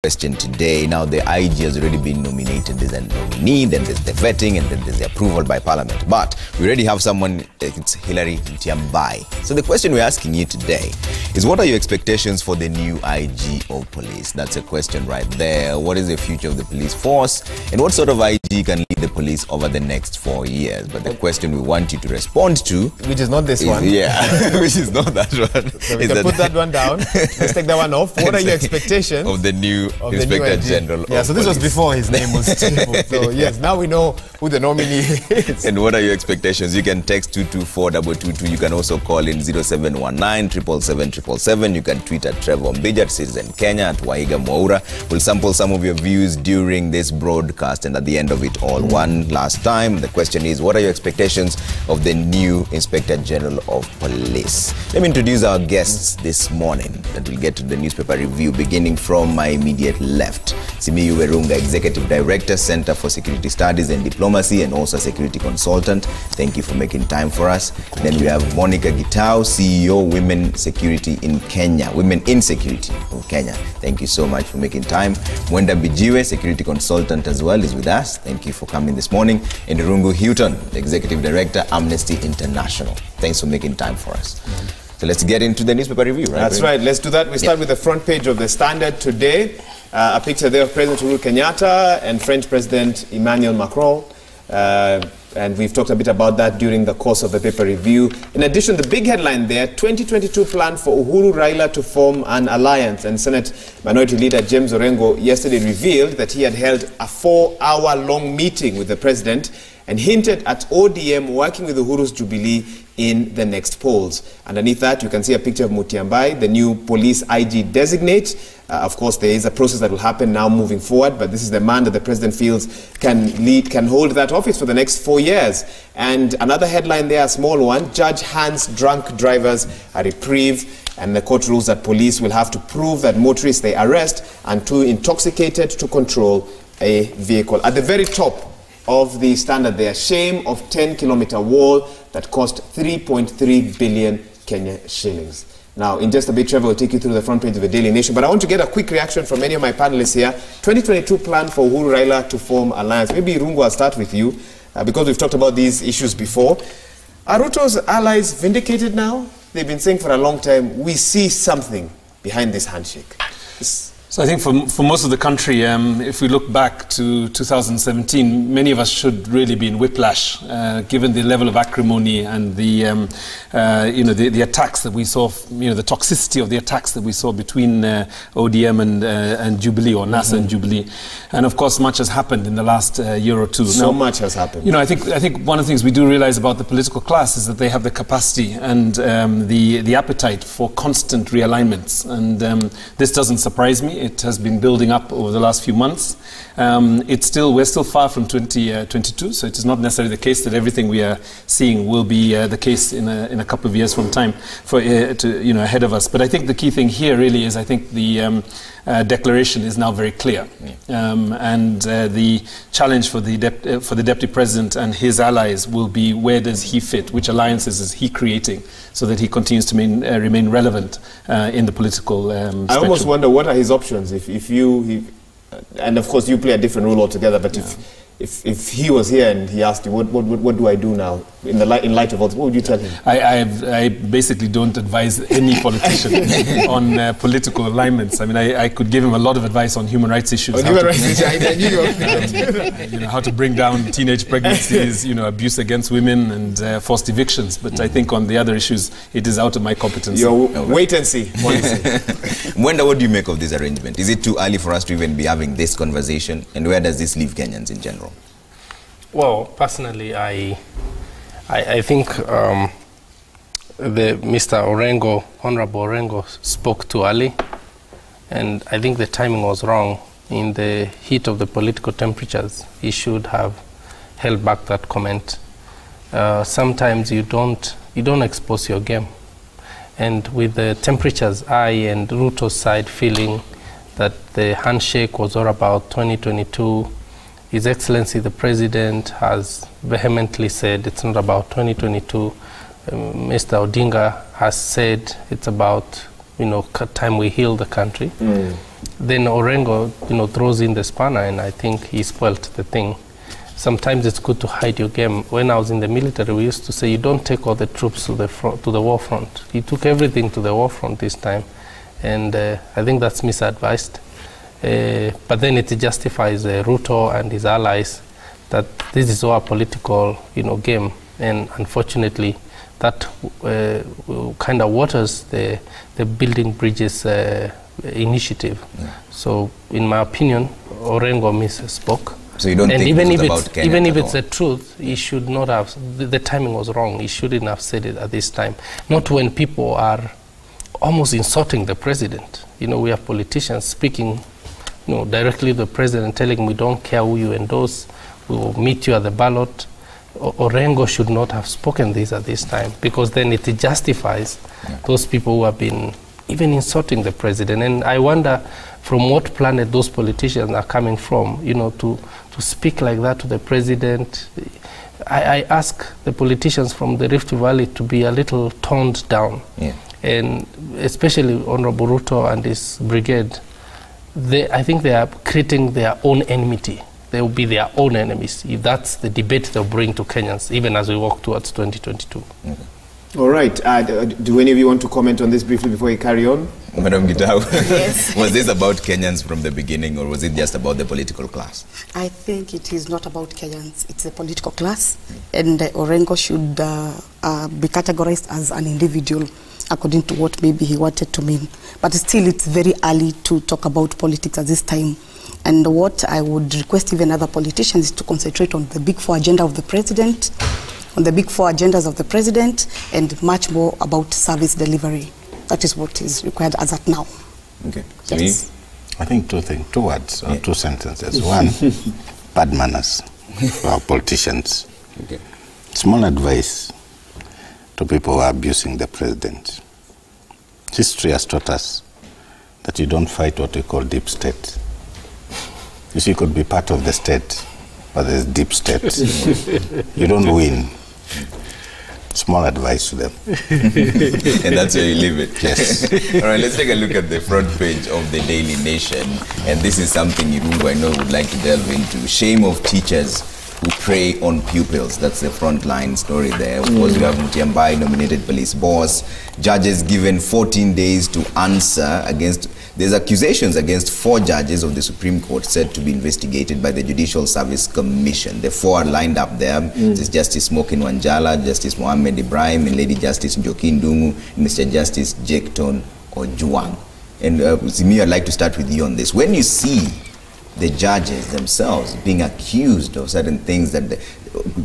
Question today. Now the IG has already been nominated. There's a nominee, then there's the vetting, and then there's the approval by Parliament. But we already have someone, it's Hilary Mutyambai. So the question we're asking you today is, what are your expectations for the new IG of police? That's a question right there. What is the future of the police force? And what sort of IG can lead the police over the next 4 years? But the question we want you to respond to, which is not this one. Yeah, which is not that one. So we can put that one down. Let's take that one off. What are your expectations of the new Inspector General? Yeah, so this was before his name was stable. So yes, now we know who the nominee is. And what are your expectations? You can text 22422. You can also call in 0719 777. You can tweet at Trevor Mbija, at Citizen Kenya, at Waiga Mwaura. We'll sample some of your views during this broadcast, and at the end of it all, one last time, the question is, what are your expectations of the new Inspector General of Police? Let me introduce our guests this morning, that will get to the newspaper review, beginning from my immediate left. Simiyu Werunga, Executive Director, Center for Security Studies and Diplomacy, and also security consultant. Thank you for making time for us. Then we have Monica Gitau, CEO, Women Security in Kenya, Women in Security of Kenya. Thank you so much for making time. Mwenda Bijiwe, security consultant as well, is with us. Thank you for coming this morning. And Rungu Houghton, the Executive Director, Amnesty International. Thanks for making time for us. So let's get into the newspaper review, right? That's right. Let's do that. We start with the front page of the Standard today. A picture there of President Uhuru Kenyatta and French President Emmanuel Macron. And we've talked a bit about that during the course of the paper review. In addition, the big headline there, 2022 plan for Uhuru-Raila to form an alliance. And Senate Minority Leader James Orengo yesterday revealed that he had held a 4-hour-long meeting with the president and hinted at ODM working with Uhuru's Jubilee in the next polls. Underneath that, you can see a picture of Mutyambai, the new police IG designate. Of course, there is a process that will happen now moving forward, but this is the man that the president feels can hold that office for the next 4 years. And another headline there, a small one, Judge hands drunk drivers a reprieve, and the court rules that police will have to prove that motorists they arrest are too intoxicated to control a vehicle. At the very top of the Standard there, shame of 10-kilometer wall that cost 3.3 billion Kenya shillings. Now, in just a bit, Trevor will take you through the front page of the Daily Nation, but I want to get a quick reaction from many of my panelists here. 2022 plan for Uhuru-Raila to form alliance. Maybe, Rungu, I'll start with you, because we've talked about these issues before. Are Ruto's allies vindicated now? They've been saying for a long time, we see something behind this handshake. So I think for most of the country, if we look back to 2017, many of us should really be in whiplash, given the level of acrimony and the attacks that we saw, the toxicity of the attacks that we saw between ODM and Jubilee, or NASA and Jubilee. And of course, much has happened in the last year or two. So much has happened. I think one of the things we do realize about the political class is that they have the capacity and the appetite for constant realignments. And this doesn't surprise me. It has been building up over the last few months. We're still far from 2022, so it is not necessarily the case that everything we are seeing will be the case in a couple of years from time ahead of us. But I think the key thing here really is, I think the declaration is now very clear, and the challenge for the Deputy President and his allies will be, where does he fit? Which alliances is he creating so that he continues to remain relevant in the political spectrum? I almost wonder, what are his options and of course you play a different role altogether, but if he was here and he asked you, what do I do now in light of all this, what would you tell him? I basically don't advise any politician on political alignments. I mean, I could give him a lot of advice on human rights issues. On human rights issues, I knew you how to bring down teenage pregnancies, abuse against women and forced evictions. But I think on the other issues, it is out of my competence. Wait and see policy. Mwenda, what do you make of this arrangement? Is it too early for us to even be having this conversation? And where does this leave Kenyans in general? Well, personally, I think Mr. Orengo, Honorable Orengo, spoke too early, and I think the timing was wrong. In the heat of the political temperatures, he should have held back that comment. Sometimes you don't expose your game, and with the temperatures, I and Ruto's side feeling that the handshake was all about 2022. His Excellency the President has vehemently said it's not about 2022. Mr. Odinga has said it's about time we heal the country. Then Orengo, throws in the spanner, and I think he spoilt the thing. Sometimes it's good to hide your game. When I was in the military, we used to say, you don't take all the troops to the war front. He took everything to the war front this time, and I think that's misadvised. But then it justifies Ruto and his allies that this is our political, game, and unfortunately, that kind of waters the building bridges initiative. So, in my opinion, Orengo misspoke. So you don't think even it's if about it's Kenya even if at it's all? the truth, he should not have. The timing was wrong. He shouldn't have said it at this time. Not when people are almost insulting the president. We have politicians speaking, directly to the president, telling him we don't care who you endorse, we will meet you at the ballot. Orengo should not have spoken this at this time, because then it justifies those people who have been even insulting the president. And I wonder from what planet those politicians are coming from, to speak like that to the president. I ask the politicians from the Rift Valley to be a little toned down. Yeah. And especially Honorable Ruto and his brigade, I think they are creating their own enmity. They will be their own enemies if that's the debate they'll bring to Kenyans, even as we walk towards 2022. All right. Do any of you want to comment on this briefly before we carry on? Madam Gitau, Yes. was this about Kenyans from the beginning, or was it just about the political class? I think it is not about Kenyans. It's a political class, and Orengo should be categorized as an individual according to what maybe he wanted to mean. But still, it's very early to talk about politics at this time. And what I would request even other politicians is to concentrate on the big four agenda of the president, on the big four agendas of the president, and much more about service delivery. That is what is required as at now. Okay. Yes. I think two words or two sentences. One, bad manners for our politicians. Okay. Small advice to people who are abusing the president. History has taught us that you don't fight what we call deep state. You see, you could be part of the state, but there's deep state. You don't win. Small advice to them. And that's where you leave it. Yes. All right, let's take a look at the front page of the Daily Nation. And this is something Irungu, I know, would like to delve into. Shame of teachers who prey on pupils. That's the front line story there. Of course, you have Mutiambai, nominated police boss. Judges given 14 days to answer against... There's accusations against 4 judges of the Supreme Court said to be investigated by the Judicial Service Commission. The 4 are lined up there. There's Justice Smokin Wanjala, Justice Mohammed Ibrahim, and Lady Justice Njoki Ndungu, and Mr. Justice Jekton Ojuang. And Simi, I'd like to start with you on this. When you see the judges themselves being accused of certain things that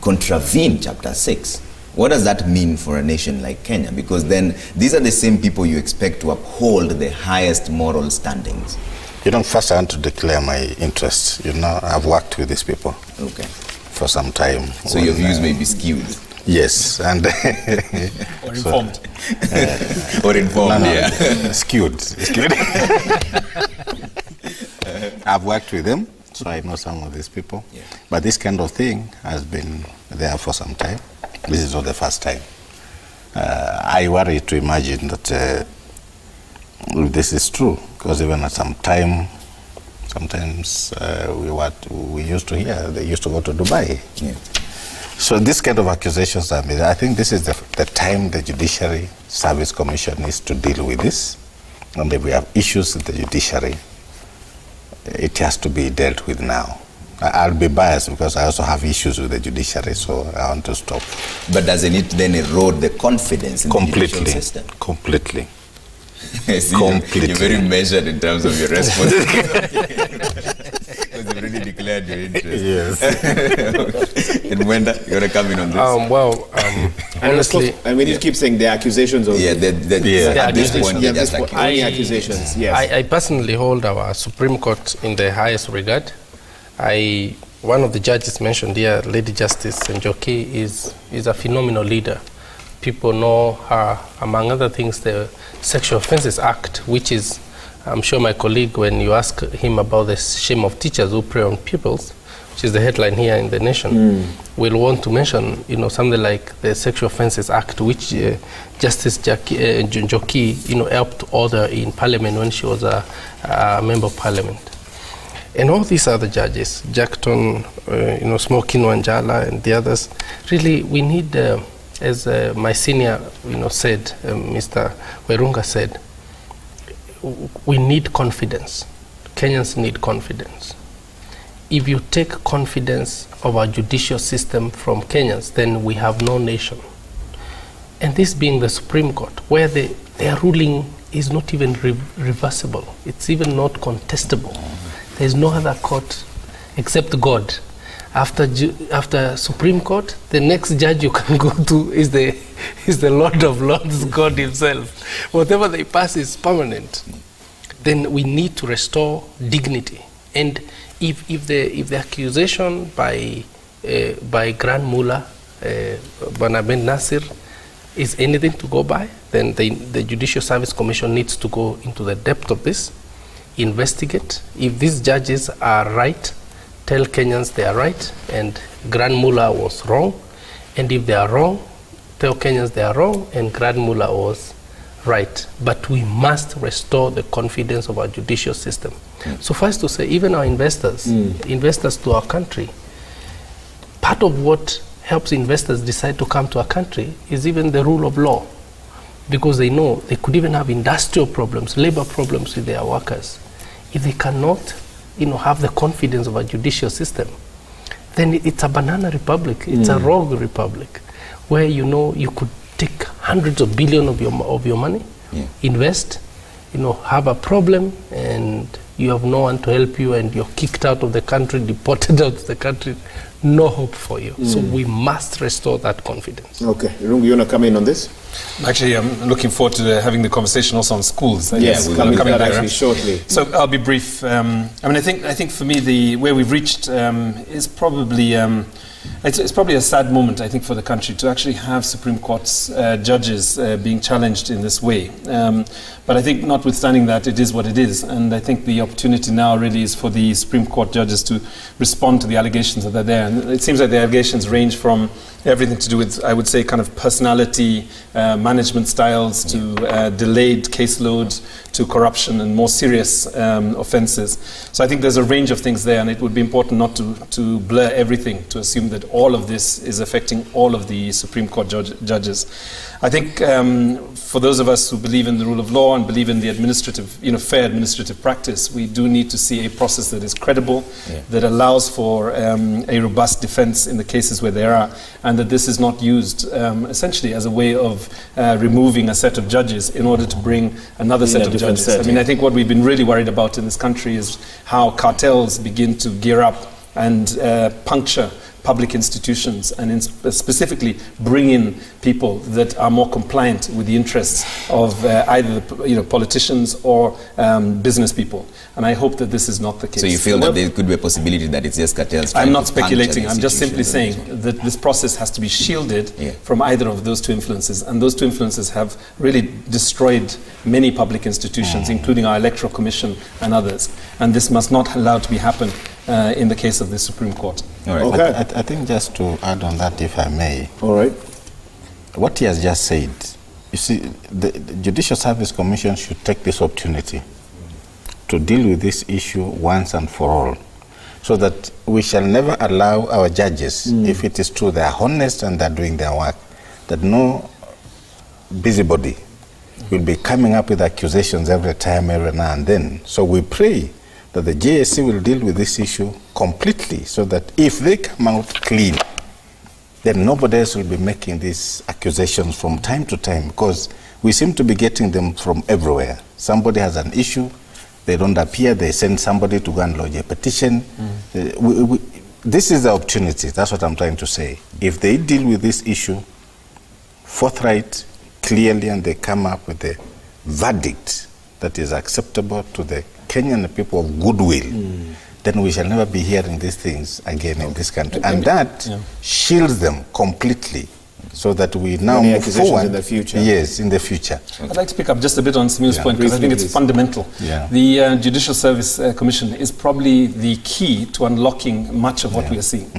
contravene Chapter 6, what does that mean for a nation like Kenya? Because then these are the same people you expect to uphold the highest moral standings. First I want to declare my interest. I've worked with these people for some time. So your views may be skewed. Yes, and Or informed. Or informed, yeah. Skewed. I've worked with them, so I know some of these people. Yeah. But this kind of thing has been there for some time. This is not the first time. I worry to imagine that if this is true, because even at some time, sometimes we used to hear they used to go to Dubai. Yeah. So this kind of accusations are made. I think this is the time the Judiciary Service Commission needs to deal with this. And if we have issues with the judiciary, it has to be dealt with now. I'll be biased because I also have issues with the judiciary, so I want to stop. But doesn't it then erode the confidence in the judicial system? Completely. I see Completely. You're very measured in terms of your response. Because you've already declared your interest. Yes. And Wenda, you're going to come in on this? Honestly, And we need to keep saying the accusations of... Yeah, at this point, they're just like... Only accusations, yes. I personally hold our Supreme Court in the highest regard. One of the judges mentioned here, Lady Justice Njoki, is a phenomenal leader. People know her, among other things, the Sexual Offences Act, which is, I'm sure my colleague, when you ask him about the shame of teachers who prey on pupils, which is the headline here in The Nation, will want to mention, something like the Sexual Offences Act, which Justice Njoki, helped order in Parliament when she was a member of Parliament. And all these other judges, Jackton, Smokin Wanjala, and the others, really, we need, as my senior, said, Mr. Werunga said, we need confidence. Kenyans need confidence. If you take confidence of our judicial system from Kenyans, then we have no nation. And this being the Supreme Court, where their ruling is not even reversible, it's even not contestable. There is no other court except God. After Supreme Court, the next judge you can go to is the Lord of Lords, God himself. Whatever they pass is permanent. Then we need to restore dignity. And if the accusation by Grand Mullah, Banaben Nasir, is anything to go by, then the Judicial Service Commission needs to go into the depth of this, investigate. If these judges are right, tell Kenyans they are right, and Grand Mullah was wrong. And if they are wrong, tell Kenyans they are wrong, and Grand Mullah was right. But we must restore the confidence of our judicial system. So first to say, even our investors, investors to our country, part of what helps investors decide to come to our country is even the rule of law, because they know they could even have industrial problems, labor problems with their workers. If they cannot, have the confidence of our judicial system, then it's a banana republic, it's a rogue republic, where you could take hundreds of billions of your money, invest, have a problem, and you have no one to help you, and you're kicked out of the country, deported out of the country, no hope for you. So we must restore that confidence. Okay, Irungu, you want to come in on this? Actually, I'm looking forward to having the conversation also on schools. Yes, we're coming there actually shortly. So I'll be brief. I think for me, where we've reached is probably it's probably a sad moment, I think, for the country to actually have Supreme Court's judges being challenged in this way. But I think, notwithstanding that, it is what it is, and I think the opportunity now really is for the Supreme Court judges to respond to the allegations that are there. And it seems like the allegations range from everything to do with, I would say, kind of personality, management styles, to delayed caseload, to corruption and more serious offences. So I think there's a range of things there, and it would be important not to blur everything, to assume that all of this is affecting all of the Supreme Court judges. I think for those of us who believe in the rule of law and believe in the administrative, fair administrative practice, we do need to see a process that is credible, that allows for a robust defense in the cases where there are, and that this is not used essentially as a way of removing a set of judges in order to bring another set of judges. I think what we've been really worried about in this country is how cartels begin to gear up and puncture public institutions, and specifically bring in people that are more compliant with the interests of either politicians or business people. And I hope that this is not the case. So you feel that there could be a possibility that it's just cartels? I'm not speculating. I'm just simply saying that this process has to be shielded from either of those two influences. And those two influences have really destroyed many public institutions, including our Electoral Commission and others. And this must not allow to be happen in the case of the Supreme Court. All right. Okay. I think just to add on that, if I may. All right. What he has just said, you see, the Judicial Service Commission should take this opportunity to deal with this issue once and for all, so that we shall never allow our judges, if it is true they are honest and they are doing their work, that no busybody will be coming up with accusations every now and then. So we pray that the JSC will deal with this issue completely, so that if they come out clean, then nobody else will be making these accusations from time to time, because we seem to be getting them from everywhere. Somebody has an issue, they don't appear, they send somebody to go and lodge a petition. This is the opportunity, that's what I'm trying to say. If they deal with this issue forthright, clearly, and they come up with a verdict that is acceptable to the Kenyan people of goodwill, then we shall never be hearing these things again in this country. And that shields them completely so that we now Many move accusations forward in the future. Yes, in the future. I'd like to pick up just a bit on Simiu's point, because I think it's fundamental. Yeah. The Judicial Service Commission is probably the key to unlocking much of what we are seeing.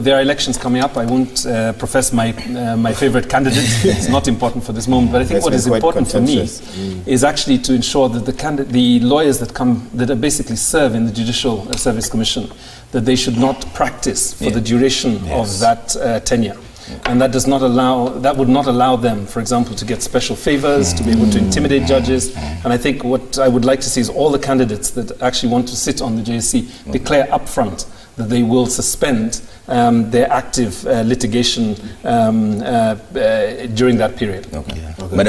There are elections coming up. I won't profess my favorite candidate. It's not important for this moment. But I think what is important for me is actually to ensure that the lawyers that basically serve in the Judicial Service Commission, that they should not practice for the duration of that tenure. And that would not allow them, for example, to get special favors, to be able to intimidate judges. And I think what I would like to see is all the candidates that actually want to sit on the JSC declare upfront that they will suspend their active litigation during that period. Madam